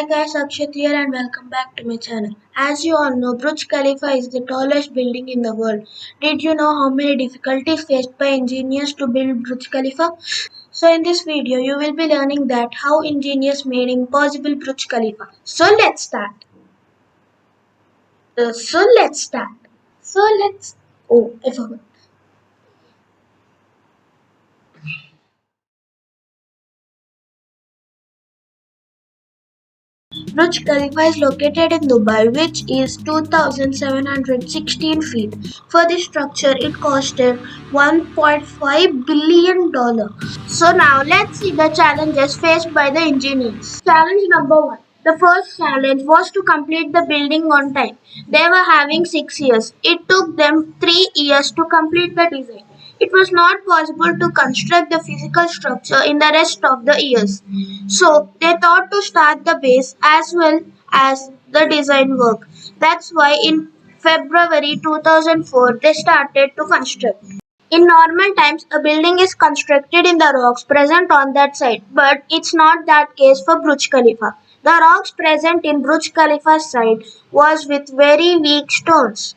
Hi guys, Akshat here and welcome back to my channel. As you all know, Burj Khalifa is the tallest building in the world. Did you know how many difficulties faced by engineers to build Burj Khalifa? So in this video, you will be learning that how engineers made impossible Burj Khalifa. So let's start. Uh, so let's start. So let's. Oh, I forgot. Burj Khalifa is located in Dubai, which is 2,716 feet. For this structure, it costed $1.5 billion. So now let's see the challenges faced by the engineers. Challenge number one. The first challenge was to complete the building on time. They were having 6 years. It took them 3 years to complete the design. It was not possible to construct the physical structure in the rest of the years. So they thought to start the base as well as the design work. That's why in February 2004 they started to construct. In normal times, a building is constructed in the rocks present on that site, but it's not that case for Burj Khalifa. The rocks present in Burj Khalifa's site was with very weak stones.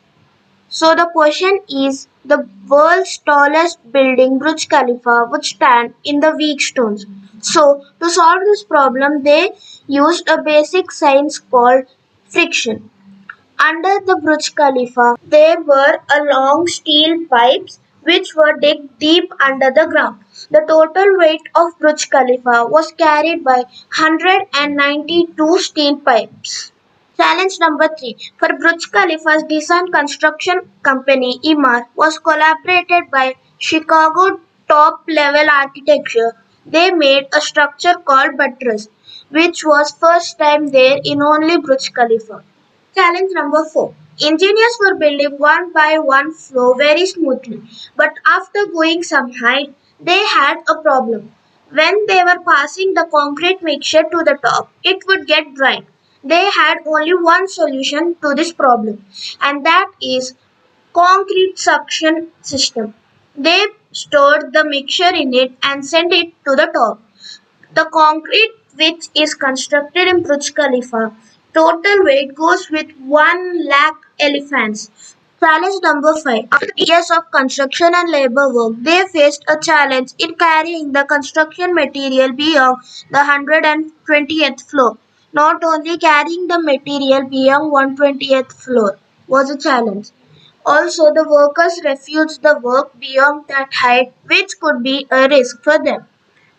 So the question is, the world's tallest building, Burj Khalifa, would stand in the weak stones. So to solve this problem, they used a basic science called friction. Under the Burj Khalifa, there were a long steel pipes which were dug deep under the ground. The total weight of Burj Khalifa was carried by 192 steel pipes. Challenge number 3. For Burj Khalifa's design construction company Emaar was collaborated by Chicago top level architecture. They made a structure called buttress, which was first time there in only Burj Khalifa. Challenge number 4. Engineers were building one by one floor very smoothly, but after going some height, they had a problem. When they were passing the concrete mixture to the top, it would get dry. They had only one solution to this problem, and that is concrete suction system. They stored the mixture in it and sent it to the top. The concrete which is constructed in Burj Khalifa total weight goes with 1 lakh elephants. Challenge number 5. After years of construction and labor work, they faced a challenge in carrying the construction material beyond the 120th floor. Not only carrying the material beyond 120th floor was a challenge. Also, the workers refused the work beyond that height, which could be a risk for them.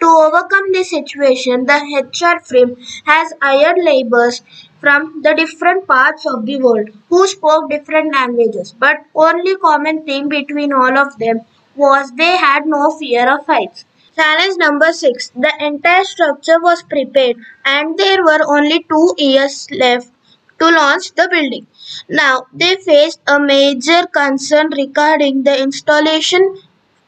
To overcome this situation, the HR firm has hired laborers from the different parts of the world who spoke different languages, but only common thing between all of them was they had no fear of heights. Challenge number 6. The entire structure was prepared and there were only 2 years left to launch the building. Now they faced a major concern regarding the installation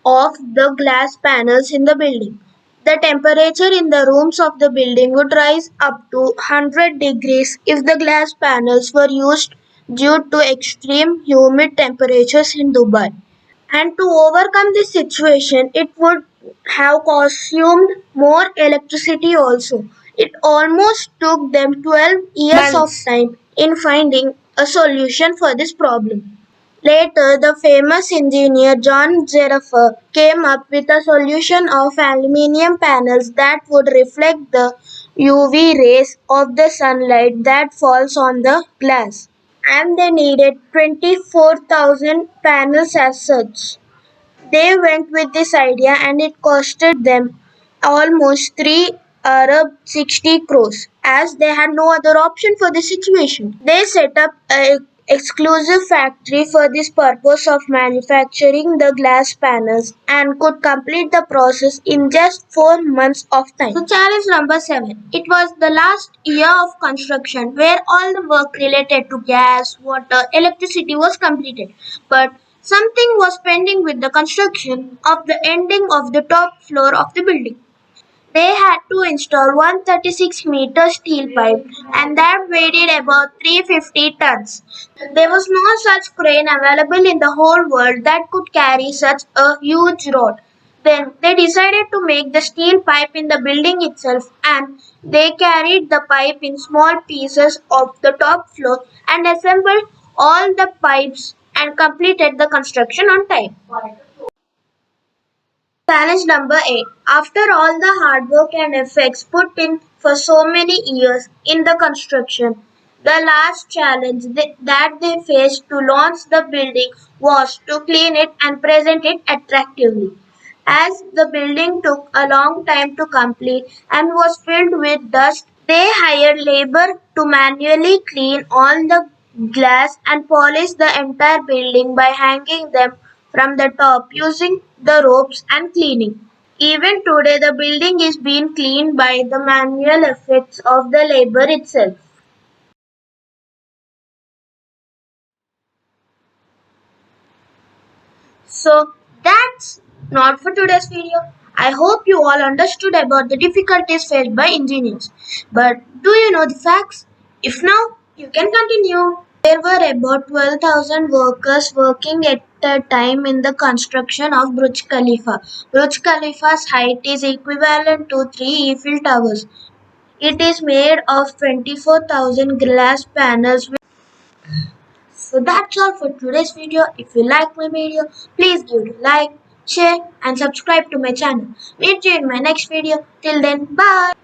of the glass panels in the building. The temperature in the rooms of the building would rise up to 100 degrees if the glass panels were used due to extreme humid temperatures in Dubai. And to overcome this situation, it would have consumed more electricity also. It almost took them 12 years of time in finding a solution for this problem. Later, the famous engineer John Zeraffer came up with a solution of aluminium panels that would reflect the UV rays of the sunlight that falls on the glass. And they needed 24,000 panels as such. They went with this idea and it costed them almost 3 Arab 60 crores as they had no other option for the situation. They set up a exclusive factory for this purpose of manufacturing the glass panels and could complete the process in just 4 months of time. So challenge number 7. It was the last year of construction where all the work related to gas, water, electricity was completed. But something was pending with the construction of the ending of the top floor of the building. They had to install 136-meter steel pipe and that weighed about 350 tons. There was no such crane available in the whole world that could carry such a huge rod. Then they decided to make the steel pipe in the building itself, and they carried the pipe in small pieces of the top floor and assembled all the pipes and completed the construction on time. Challenge number 8. After all the hard work and efforts put in for so many years in the construction, the last challenge that they faced to launch the building was to clean it and present it attractively. As the building took a long time to complete and was filled with dust, they hired labor to manually clean all the glass and polish the entire building by hanging them from the top using the ropes and cleaning. Even today, the building is being cleaned by the manual efforts of the labor itself. So that's not for today's video. I hope you all understood about the difficulties faced by engineers. But do you know the facts? If now, you can continue. There were about 12,000 workers working at a time in the construction of Burj Khalifa. Burj Khalifa's height is equivalent to 3 Eiffel Towers. It is made of 24,000 glass panels. So that's all for today's video. If you like my video, please give it a like, share and subscribe to my channel. Meet you in my next video. Till then, bye.